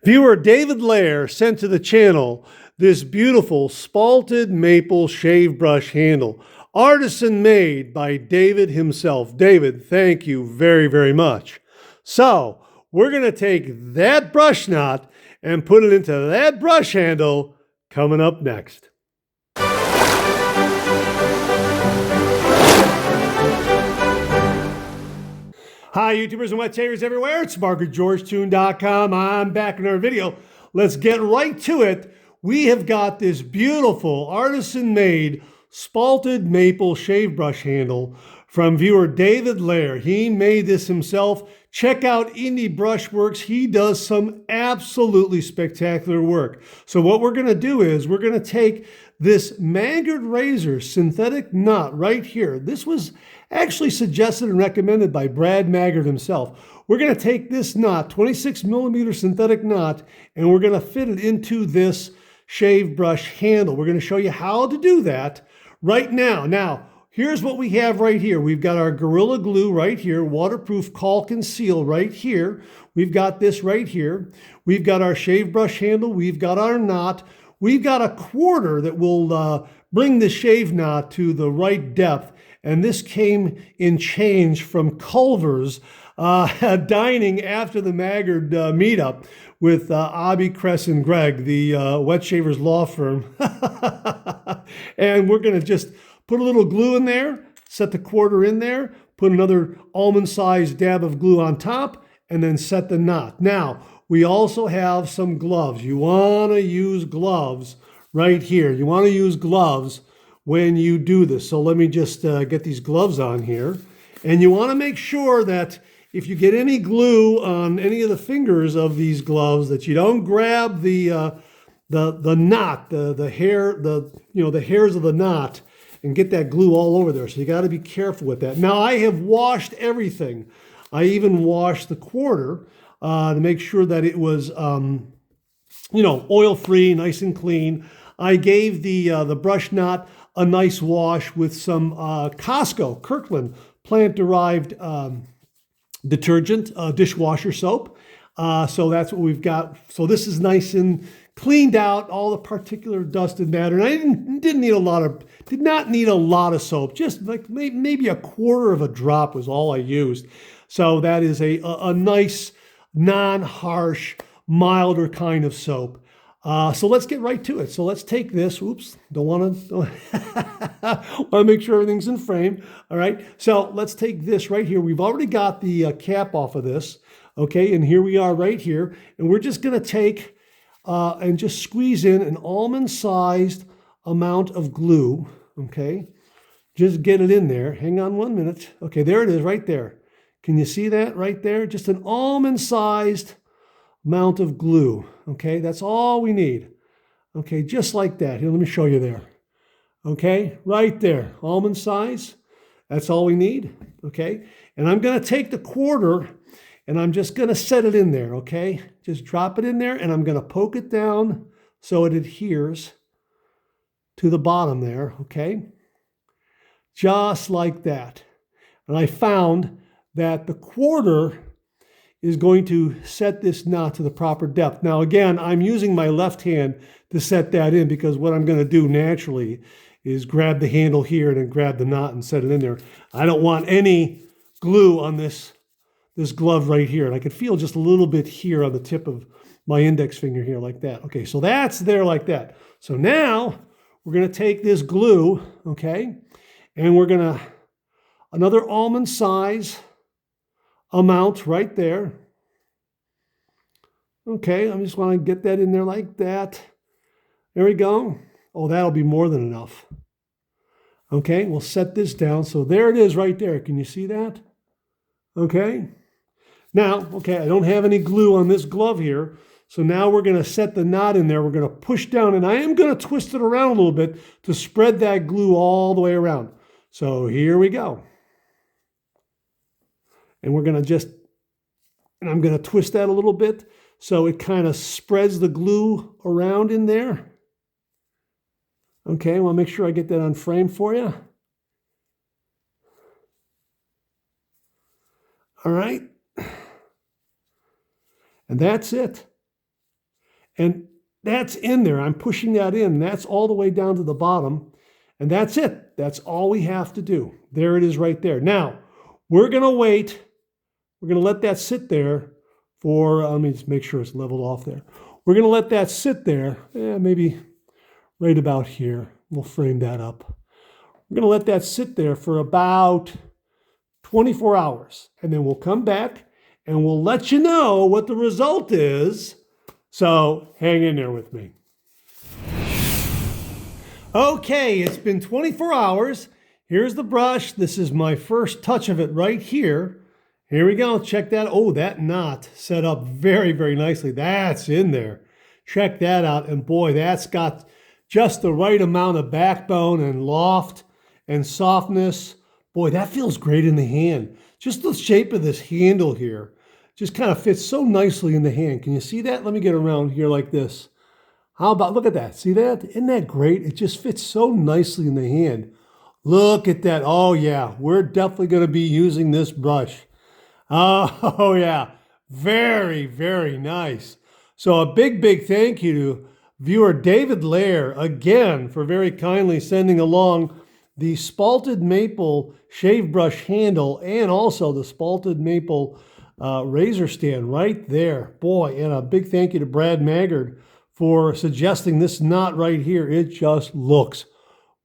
Viewer David Lair sent to the channel this beautiful spalted maple shave brush handle, artisan made by David himself. David, thank you very, very much. So we're going to take that brush knot and put it into that brush handle coming up next. Hi, YouTubers and wet shavers everywhere. It's MaggardGeorgeTune.com. I'm back in our video. Let's get right to it. We have got this beautiful artisan-made spalted maple shave brush handle from viewer David Lair. He made this himself. Check out INDYBRUSHWORX. He does some absolutely spectacular work. So what we're going to do is we're going to take this Maggard Razors synthetic knot right here. This was actually suggested and recommended by Brad Maggard himself. We're going to take this knot, 26 millimeter synthetic knot, and we're going to fit it into this shave brush handle. We're going to show you how to do that right now. Now, here's what we have right here. We've got our Gorilla Glue right here, waterproof caulk and seal right here. We've got this right here. We've got our shave brush handle. We've got our knot. We've got a quarter that will bring the shave knot to the right depth. And this came in change from Culver's dining after the Maggard meetup with Abby, Kress, and Greg, the Wet Shavers law firm. And we're going to just put a little glue in there, set the quarter in there, put another almond-sized dab of glue on top, and then set the knot. Now, we also have some gloves. You want to use gloves right here. You want to use gloves when you do this. So let me just get these gloves on here. And you want to make sure that if you get any glue on any of the fingers of these gloves, that you don't grab the knot, the hair, the hairs of the knot, and get that glue all over there. So you got to be careful with that. Now I have washed everything. I even washed the quarter to make sure that it was, oil-free, nice and clean. I gave the brush knot a nice wash with some Costco, Kirkland, plant-derived detergent, dishwasher soap. So that's what we've got. So this is nice and cleaned out, all the particular dust and matter. And I did not need a lot of soap, just like maybe a quarter of a drop was all I used. So that is a nice, non-harsh, milder kind of soap. So let's get right to it. So let's take this. Oops, want to make sure everything's in frame. All right. So let's take this right here. We've already got the cap off of this. Okay. And here we are right here. And we're just going to take and just squeeze in an almond-sized amount of glue. Okay. Just get it in there. Hang on 1 minute. Okay. There it is right there. Can you see that right there? Just an almond-sized amount of glue. Okay, that's all we need. Okay, just like that. Here, let me show you there. Okay, right there, almond size. That's all we need. Okay, and I'm going to take the quarter and I'm just going to set it in there. Okay, just drop it in there and I'm going to poke it down so it adheres to the bottom there. Okay, just like that. And I found that the quarter is going to set this knot to the proper depth. Now, again, I'm using my left hand to set that in because what I'm going to do naturally is grab the handle here and then grab the knot and set it in there. I don't want any glue on this glove right here. And I can feel just a little bit here on the tip of my index finger here like that. Okay, so that's there like that. So now we're going to take this glue, okay, and we're going to, another almond size amount right there. Okay, I just want to get that in there like that. There we go. Oh, that'll be more than enough. Okay, we'll set this down. So there it is right there. Can you see that? Okay. Now, okay, I don't have any glue on this glove here. So now we're going to set the knot in there. We're going to push down, and I am going to twist it around a little bit to spread that glue all the way around. So here we go. And we're going to I'm going to twist that a little bit so it kind of spreads the glue around in there. Okay, well, make sure I get that on frame for you. All right. And that's it. And that's in there. I'm pushing that in. That's all the way down to the bottom. And that's it. That's all we have to do. There it is right there. Now, we're going to wait. We're going to let that sit there for, let me just make sure it's leveled off there. We're going to let that sit there, maybe right about here. We'll frame that up. We're going to let that sit there for about 24 hours. And then we'll come back and we'll let you know what the result is. So hang in there with me. Okay, it's been 24 hours. Here's the brush. This is my first touch of it right here. Here we go. Check that. Oh, that knot set up very, very nicely. That's in there. Check that out. And boy, that's got just the right amount of backbone and loft and softness. Boy, that feels great in the hand. Just the shape of this handle here just kind of fits so nicely in the hand. Can you see that? Let me get around here like this. How about, look at that. See that? Isn't that great? It just fits so nicely in the hand. Look at that. Oh yeah, we're definitely going to be using this brush. Oh yeah, very, very nice. So a big, big thank you to viewer David Lair again for very kindly sending along the Spalted maple shave brush handle and also the Spalted maple razor stand right there. Boy, and a big thank you to Brad Maggard for suggesting this knot right here. It just looks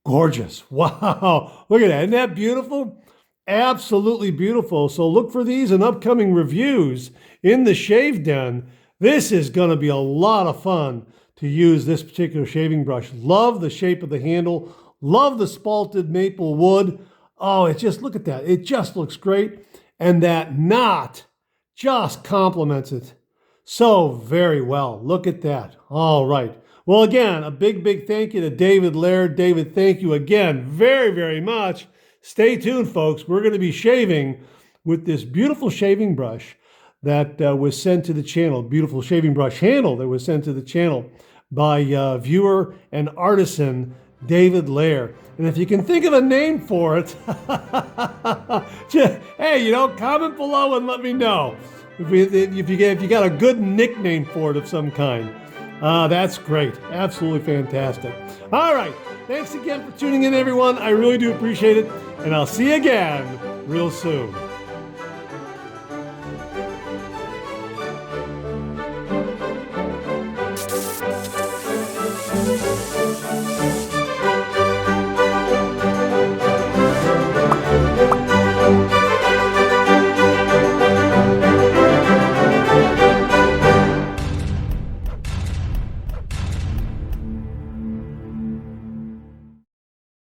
gorgeous. Wow, look at that. Isn't that beautiful? Absolutely beautiful. So look for these in upcoming reviews in the Shave Den. This is going to be a lot of fun to use this particular shaving brush. Love the shape of the handle. Love the Spalted maple wood. Oh, it just, look at that. It just looks great. And that knot just complements it so very well. Look at that. All right. Well, again, a big, big thank you to David Lair. David, thank you again very, very much. Stay tuned, folks. We're going to be shaving with this beautiful shaving brush that was sent to the channel, beautiful shaving brush handle that was sent to the channel by viewer and artisan David Lair. And if you can think of a name for it, hey, comment below and let me know if you got a good nickname for it of some kind. That's great. Absolutely fantastic. All right. Thanks again for tuning in, everyone. I really do appreciate it. And I'll see you again real soon.